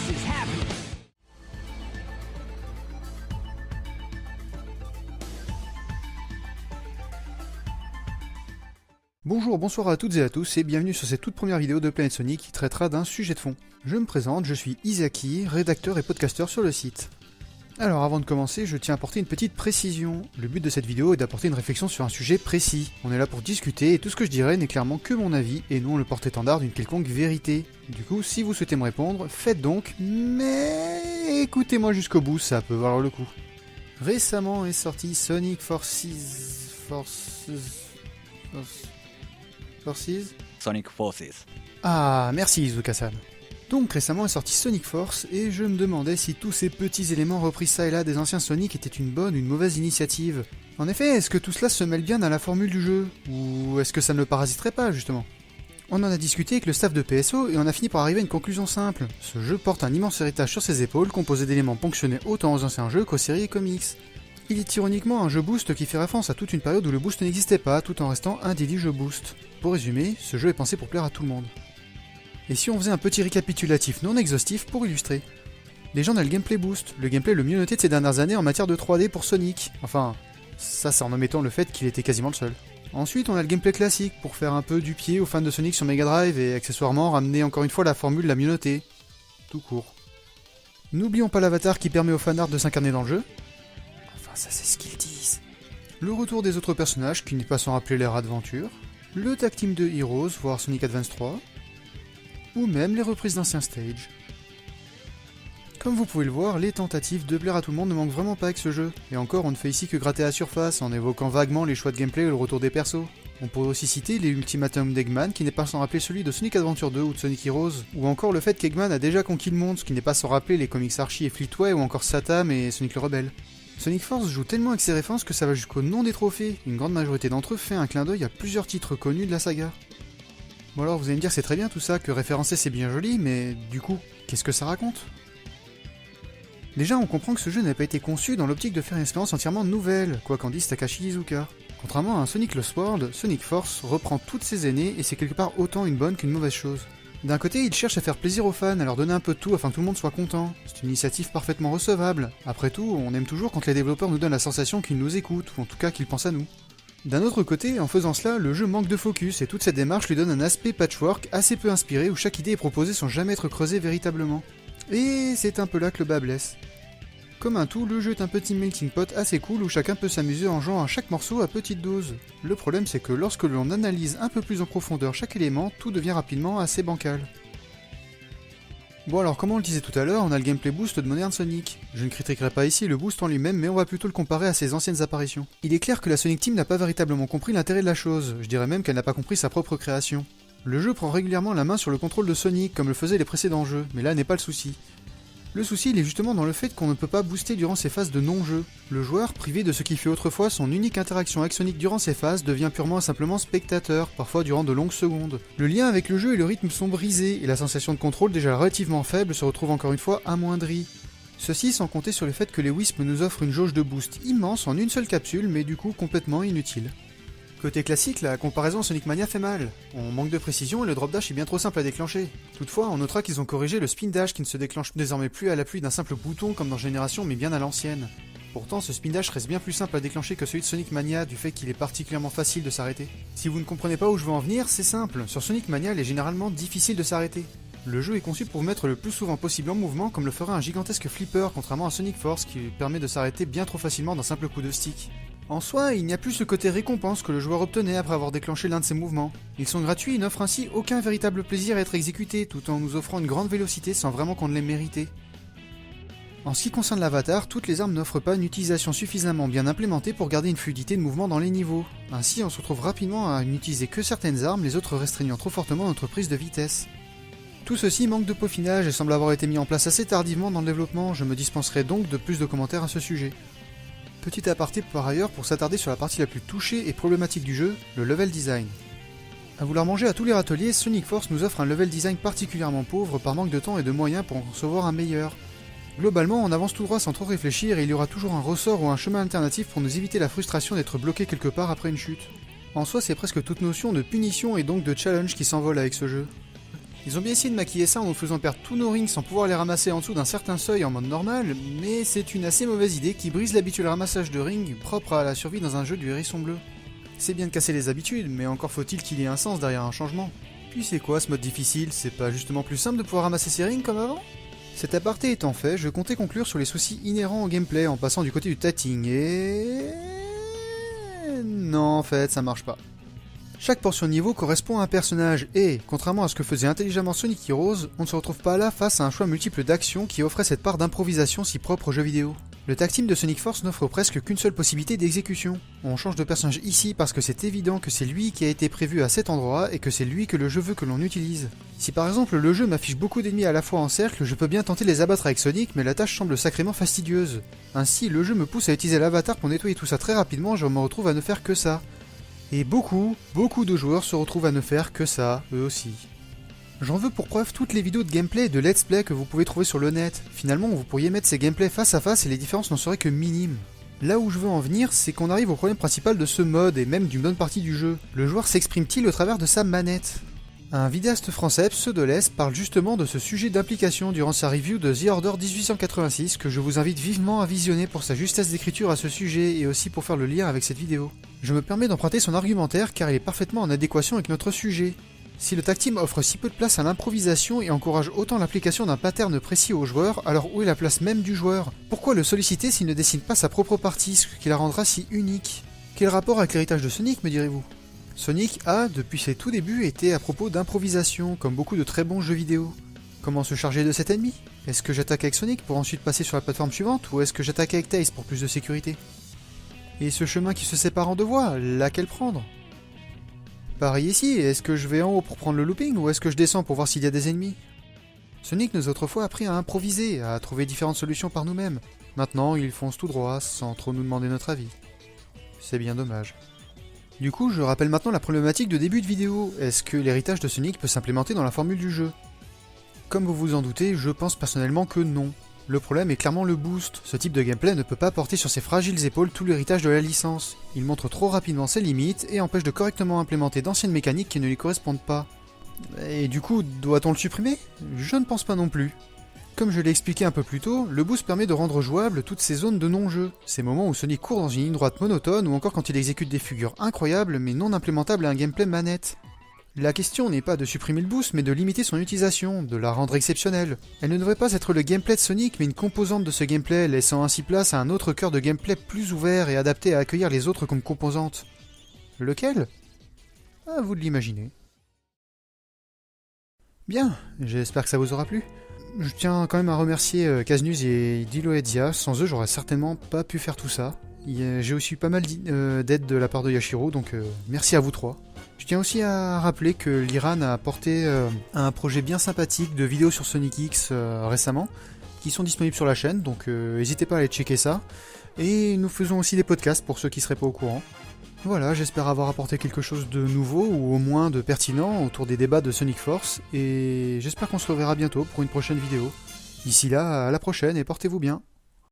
is happening. Bonjour, bonsoir à toutes et à tous et bienvenue sur cette toute première vidéo de Planet Sonic qui traitera d'un sujet de fond. Je me présente, je suis Isaki, rédacteur et podcasteur sur le site. Alors avant de commencer, je tiens à apporter une petite précision. Le but de cette vidéo est d'apporter une réflexion sur un sujet précis. On est là pour discuter et tout ce que je dirai n'est clairement que mon avis et non le porte-étendard d'une quelconque vérité. Du coup, si vous souhaitez me répondre, faites donc, mais écoutez-moi jusqu'au bout, ça peut valoir le coup. Récemment est sorti Sonic Forces... Sonic Forces. Ah, merci Izuka-san. Donc récemment est sorti Sonic Force et je me demandais si tous ces petits éléments repris ça et là des anciens Sonic étaient une bonne ou une mauvaise initiative. En effet, est-ce que tout cela se mêle bien à la formule du jeu? Ou est-ce que ça ne le parasiterait pas justement? On en a discuté avec le staff de PSO et on a fini par arriver à une conclusion simple. Ce jeu porte un immense héritage sur ses épaules composé d'éléments ponctionnés autant aux anciens jeux qu'aux séries et comics. Il est ironiquement un jeu boost qui fait référence à toute une période où le boost n'existait pas tout en restant un délit jeu boost. Pour résumer, ce jeu est pensé pour plaire à tout le monde. Et si on faisait un petit récapitulatif non exhaustif pour illustrer? Déjà on a le gameplay boost, le gameplay le mieux noté de ces dernières années en matière de 3D pour Sonic. Enfin, ça c'est en omettant le fait qu'il était quasiment le seul. Ensuite on a le gameplay classique pour faire un peu du pied aux fans de Sonic sur Mega Drive et accessoirement ramener encore une fois la formule la mieux notée. Tout court. N'oublions pas l'avatar qui permet aux fanarts de s'incarner dans le jeu. Enfin ça c'est ce qu'ils disent. Le retour des autres personnages qui n'est pas sans rappeler l'ère Adventure. Le tag team de Heroes, voire Sonic Advance 3. Ou même les reprises d'anciens stages. Comme vous pouvez le voir, les tentatives de plaire à tout le monde ne manquent vraiment pas avec ce jeu, et encore on ne fait ici que gratter à la surface en évoquant vaguement les choix de gameplay et le retour des persos. On pourrait aussi citer les ultimatums d'Eggman qui n'est pas sans rappeler celui de Sonic Adventure 2 ou de Sonic Heroes, ou encore le fait qu'Eggman a déjà conquis le monde, ce qui n'est pas sans rappeler les comics Archie et Fleetway ou encore Satam et Sonic le Rebelle. Sonic Force joue tellement avec ses références que ça va jusqu'au nom des trophées, une grande majorité d'entre eux fait un clin d'œil à plusieurs titres connus de la saga. Bon alors vous allez me dire c'est très bien tout ça, que référencer c'est bien joli, mais du coup, qu'est-ce que ça raconte? Déjà on comprend que ce jeu n'a pas été conçu dans l'optique de faire une expérience entièrement nouvelle, quoi qu'en dise Takashi Iizuka. Contrairement à un Sonic Lost World, Sonic Force reprend toutes ses aînées et c'est quelque part autant une bonne qu'une mauvaise chose. D'un côté, il cherche à faire plaisir aux fans, à leur donner un peu de tout afin que tout le monde soit content. C'est une initiative parfaitement recevable. Après tout, on aime toujours quand les développeurs nous donnent la sensation qu'ils nous écoutent, ou en tout cas qu'ils pensent à nous. D'un autre côté, en faisant cela, le jeu manque de focus et toute cette démarche lui donne un aspect patchwork assez peu inspiré où chaque idée est proposée sans jamais être creusée véritablement. Et c'est un peu là que le bas blesse. Comme un tout, le jeu est un petit melting pot assez cool où chacun peut s'amuser en jouant à chaque morceau à petite dose. Le problème c'est que lorsque l'on analyse un peu plus en profondeur chaque élément, tout devient rapidement assez bancal. Bon alors comme on le disait tout à l'heure, on a le gameplay boost de Modern Sonic. Je ne critiquerai pas ici le boost en lui-même, mais on va plutôt le comparer à ses anciennes apparitions. Il est clair que la Sonic Team n'a pas véritablement compris l'intérêt de la chose, je dirais même qu'elle n'a pas compris sa propre création. Le jeu prend régulièrement la main sur le contrôle de Sonic comme le faisaient les précédents jeux, mais là n'est pas le souci. Le souci il est justement dans le fait qu'on ne peut pas booster durant ces phases de non-jeu. Le joueur, privé de ce qui fait autrefois son unique interaction avec Sonic durant ces phases, devient purement et simplement spectateur, parfois durant de longues secondes. Le lien avec le jeu et le rythme sont brisés, et la sensation de contrôle déjà relativement faible se retrouve encore une fois amoindrie. Ceci sans compter sur le fait que les Wisp nous offrent une jauge de boost immense en une seule capsule, mais du coup complètement inutile. Côté classique, la comparaison Sonic Mania fait mal. On manque de précision et le drop dash est bien trop simple à déclencher. Toutefois, on notera qu'ils ont corrigé le spin dash qui ne se déclenche désormais plus à l'appui d'un simple bouton comme dans Génération mais bien à l'ancienne. Pourtant, ce spin dash reste bien plus simple à déclencher que celui de Sonic Mania du fait qu'il est particulièrement facile de s'arrêter. Si vous ne comprenez pas où je veux en venir, c'est simple. Sur Sonic Mania, il est généralement difficile de s'arrêter. Le jeu est conçu pour vous mettre le plus souvent possible en mouvement comme le ferait un gigantesque flipper contrairement à Sonic Force qui permet de s'arrêter bien trop facilement d'un simple coup de stick. En soi, il n'y a plus ce côté récompense que le joueur obtenait après avoir déclenché l'un de ses mouvements. Ils sont gratuits et n'offrent ainsi aucun véritable plaisir à être exécutés, tout en nous offrant une grande vélocité sans vraiment qu'on ne l'ait mérité. En ce qui concerne l'avatar, toutes les armes n'offrent pas une utilisation suffisamment bien implémentée pour garder une fluidité de mouvement dans les niveaux. Ainsi, on se retrouve rapidement à n'utiliser que certaines armes, les autres restreignant trop fortement notre prise de vitesse. Tout ceci manque de peaufinage et semble avoir été mis en place assez tardivement dans le développement, je me dispenserai donc de plus de commentaires à ce sujet. Petit aparté par ailleurs pour s'attarder sur la partie la plus touchée et problématique du jeu, le level design. A vouloir manger à tous les râteliers, Sonic Force nous offre un level design particulièrement pauvre par manque de temps et de moyens pour en concevoir un meilleur. Globalement, on avance tout droit sans trop réfléchir et il y aura toujours un ressort ou un chemin alternatif pour nous éviter la frustration d'être bloqué quelque part après une chute. En soi, c'est presque toute notion de punition et donc de challenge qui s'envole avec ce jeu. Ils ont bien essayé de maquiller ça en nous faisant perdre tous nos rings sans pouvoir les ramasser en dessous d'un certain seuil en mode normal, mais c'est une assez mauvaise idée qui brise l'habituel ramassage de rings propre à la survie dans un jeu du hérisson bleu. C'est bien de casser les habitudes, mais encore faut-il qu'il y ait un sens derrière un changement. Puis c'est quoi ce mode difficile? C'est pas justement plus simple de pouvoir ramasser ses rings comme avant? Cet aparté étant fait, je comptais conclure sur les soucis inhérents au gameplay en passant du côté du tatting et... Non, en fait, ça marche pas. Chaque portion de niveau correspond à un personnage et, contrairement à ce que faisait intelligemment Sonic Heroes, on ne se retrouve pas là face à un choix multiple d'actions qui offrait cette part d'improvisation si propre aux jeux vidéo. Le tag team de Sonic Force n'offre presque qu'une seule possibilité d'exécution. On change de personnage ici parce que c'est évident que c'est lui qui a été prévu à cet endroit et que c'est lui que le jeu veut que l'on utilise. Si par exemple le jeu m'affiche beaucoup d'ennemis à la fois en cercle, je peux bien tenter de les abattre avec Sonic, mais la tâche semble sacrément fastidieuse. Ainsi, le jeu me pousse à utiliser l'avatar pour nettoyer tout ça très rapidement, je me retrouve à ne faire que ça. Et beaucoup de joueurs se retrouvent à ne faire que ça, eux aussi. J'en veux pour preuve toutes les vidéos de gameplay et de let's play que vous pouvez trouver sur le net. Finalement, vous pourriez mettre ces gameplays face à face et les différences n'en seraient que minimes. Là où je veux en venir, c'est qu'on arrive au problème principal de ce mode et même d'une bonne partie du jeu. Le joueur s'exprime-t-il au travers de sa manette? Un vidéaste français, Pseudoless, parle justement de ce sujet d'implication durant sa review de The Order 1886 que je vous invite vivement à visionner pour sa justesse d'écriture à ce sujet et aussi pour faire le lien avec cette vidéo. Je me permets d'emprunter son argumentaire car il est parfaitement en adéquation avec notre sujet. Si le tag team offre si peu de place à l'improvisation et encourage autant l'application d'un pattern précis au joueur, alors où est la place même du joueur? Pourquoi le solliciter s'il ne dessine pas sa propre partie, ce qui la rendra si unique? Quel rapport avec l'héritage de Sonic, me direz-vous? Sonic a, depuis ses tout débuts, été à propos d'improvisation, comme beaucoup de très bons jeux vidéo. Comment se charger de cet ennemi? Est-ce que j'attaque avec Sonic pour ensuite passer sur la plateforme suivante, ou est-ce que j'attaque avec Tails pour plus de sécurité? Et ce chemin qui se sépare en deux voies, laquelle prendre? Pareil ici, est-ce que je vais en haut pour prendre le looping, ou est-ce que je descends pour voir s'il y a des ennemis? Sonic nous a autrefois appris à improviser, à trouver différentes solutions par nous-mêmes. Maintenant, il fonce tout droit, sans trop nous demander notre avis. C'est bien dommage. Du coup, je rappelle maintenant la problématique de début de vidéo. Est-ce que l'héritage de Sonic peut s'implémenter dans la formule du jeu? Comme vous vous en doutez, je pense personnellement que non. Le problème est clairement le boost. Ce type de gameplay ne peut pas porter sur ses fragiles épaules tout l'héritage de la licence. Il montre trop rapidement ses limites et empêche de correctement implémenter d'anciennes mécaniques qui ne lui correspondent pas. Et du coup, doit-on le supprimer? Je ne pense pas non plus. Comme je l'ai expliqué un peu plus tôt, le boost permet de rendre jouables toutes ces zones de non-jeu, ces moments où Sonic court dans une ligne droite monotone ou encore quand il exécute des figures incroyables mais non implémentables à un gameplay manette. La question n'est pas de supprimer le boost mais de limiter son utilisation, de la rendre exceptionnelle. Elle ne devrait pas être le gameplay de Sonic mais une composante de ce gameplay, laissant ainsi place à un autre cœur de gameplay plus ouvert et adapté à accueillir les autres comme composantes. Lequel? À vous de l'imaginer. Bien, j'espère que ça vous aura plu. Je tiens quand même à remercier Kaznuz et Diloedia, sans eux j'aurais certainement pas pu faire tout ça. J'ai aussi eu pas mal d'aide de la part de Yashiro, donc merci à vous trois. Je tiens aussi à rappeler que l'Iran a apporté un projet bien sympathique de vidéos sur Sonic X récemment, qui sont disponibles sur la chaîne, donc n'hésitez pas à aller checker ça. Et nous faisons aussi des podcasts pour ceux qui seraient pas au courant. Voilà, j'espère avoir apporté quelque chose de nouveau, ou au moins de pertinent, autour des débats de Sonic Force, et j'espère qu'on se reverra bientôt pour une prochaine vidéo. D'ici là, à la prochaine et portez-vous bien.